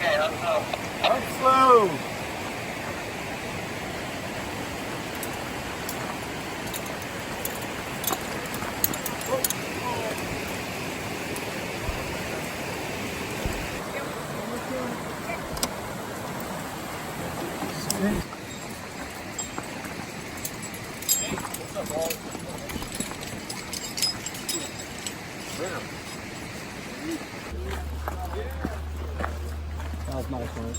Up slow. That was nice, man.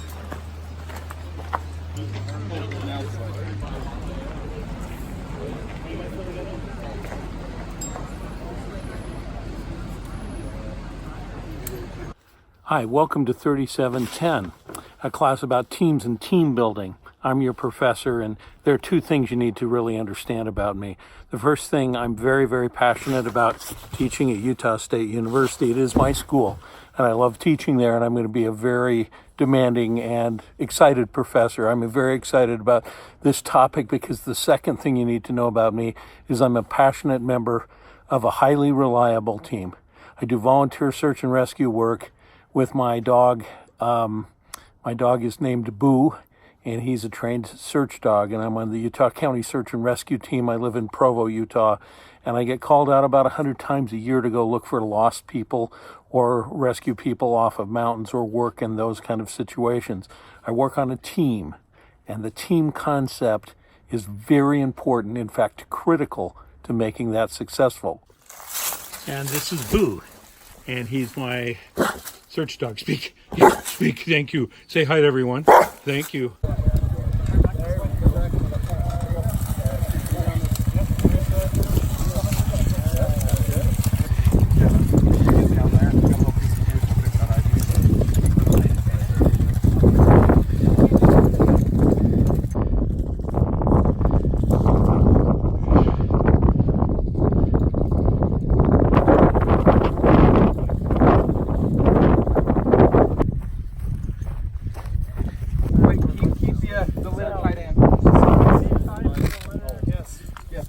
Hi, welcome to 3710, a class about teams and team building. I'm your professor, and there are two things you need to really understand about me. The first thing, I'm very, very passionate about teaching at Utah State University. It is my school, and I love teaching there, and I'm going to be a very demanding and excited professor. I'm very excited about this topic because the second thing you need to know about me is I'm a passionate member of a highly reliable team. I do volunteer search and rescue work with my dog. My dog is named Boo, and he's a trained search dog, and I'm on the Utah County Search and Rescue Team. I live in Provo, Utah, and I get called out about 100 times a year to go look for lost people or rescue people off of mountains or work in those kind of situations. I work on a team, and the team concept is very important, in fact, critical to making that successful. And this is Boo, and he's my search dog. Speak, thank you. Say hi to everyone. Thank you.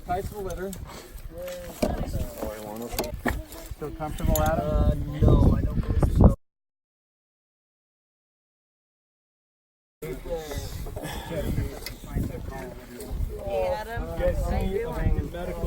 Tight to the litter. Feel comfortable, Adam? No, I don't believe so. Hey, Adam. You guys see medical.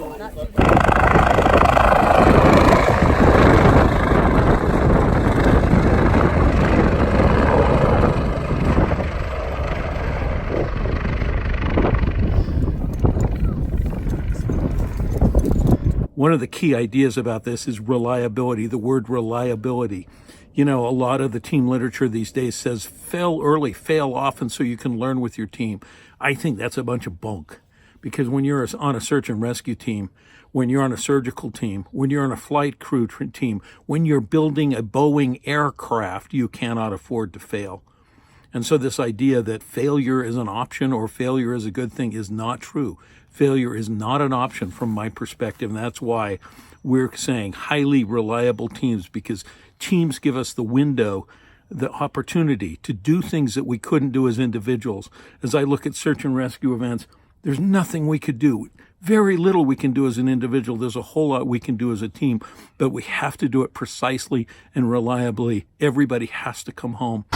One of the key ideas about this is reliability, the word reliability. You know, a lot of the team literature these days says fail early, fail often so you can learn with your team. I think that's a bunch of bunk, because when you're on a search and rescue team, when you're on a surgical team, when you're on a flight crew team, when you're building a Boeing aircraft, you cannot afford to fail. And so this idea that failure is an option or failure is a good thing is not true. Failure is not an option from my perspective, and that's why we're saying highly reliable teams, because teams give us the window, the opportunity to do things that we couldn't do as individuals. As I look at search and rescue events, there's nothing we could do. Very little we can do as an individual. There's a whole lot we can do as a team, but we have to do it precisely and reliably. Everybody has to come home.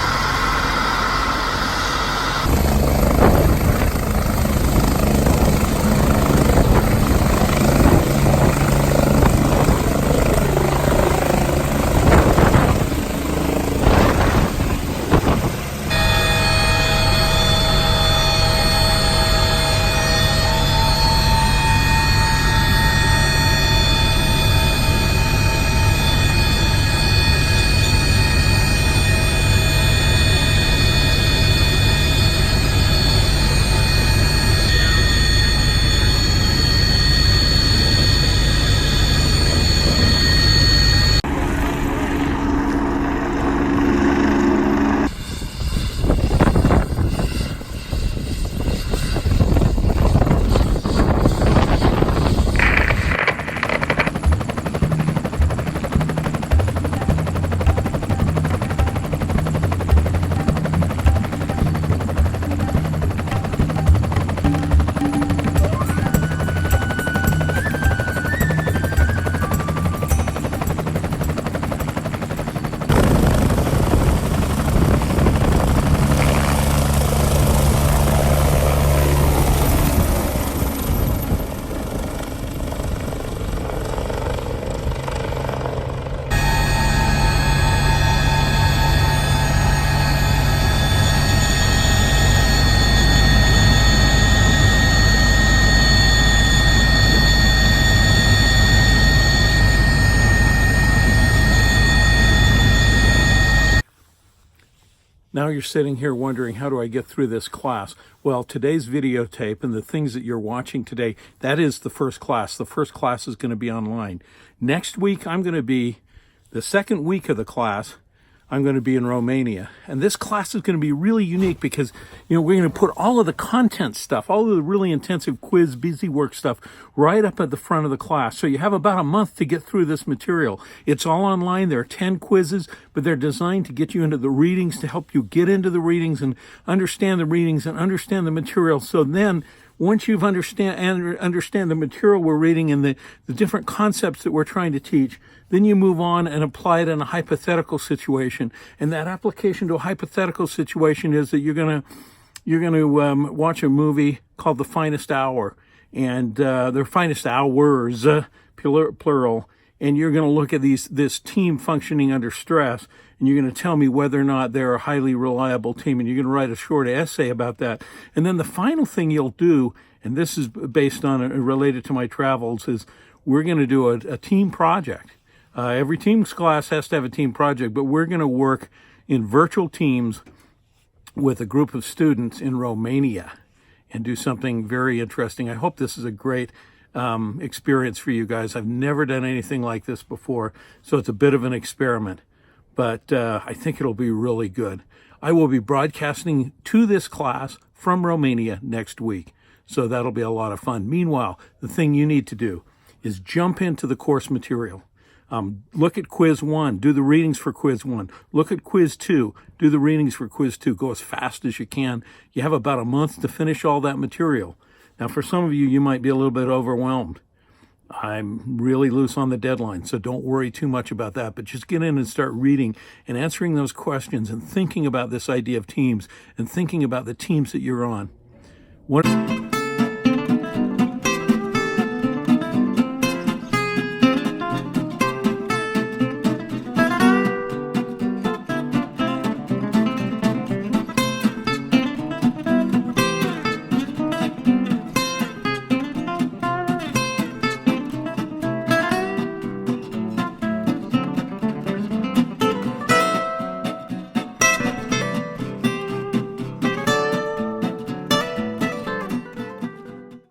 Now you're sitting here wondering, how do I get through this class? Well, today's videotape and the things that you're watching today, that is the first class. The first class is going to be online. Next week, I'm going to be, the second week of the class, I'm going to be in Romania. And this class is going to be really unique because, we're going to put all of the content stuff, all of the really intensive quiz, busy work stuff right up at the front of the class. So you have about a month to get through this material. It's all online. There are 10 quizzes, but they're designed to get you into the readings, to help you get into the readings and understand the readings and understand the material. So then, once you've understand the material we're reading and the different concepts that we're trying to teach, then you move on and apply it in a hypothetical situation. And that application to a hypothetical situation is that you're gonna watch a movie called The Finest Hour, and their finest hours, plural. And you're going to look at this team functioning under stress, and you're going to tell me whether or not they're a highly reliable team, and you're going to write a short essay about that. And then the final thing you'll do, and this is based on related to my travels, is we're going to do a team project. Every team's class has to have a team project, but we're going to work in virtual teams with a group of students in Romania and do something very interesting. I hope this is a great experience for you guys. I've never done anything like this before, so it's a bit of an experiment, but I think it'll be really good. I will be broadcasting to this class from Romania next week, so that'll be a lot of fun. Meanwhile, the thing you need to do is jump into the course material. Look at quiz 1, do the readings for quiz 1. Look at quiz 2, do the readings for quiz 2. Go as fast as you can. You have about a month to finish all that material. Now, for some of you, you might be a little bit overwhelmed. I'm really loose on the deadline, so don't worry too much about that. But just get in and start reading and answering those questions and thinking about this idea of teams and thinking about the teams that you're on.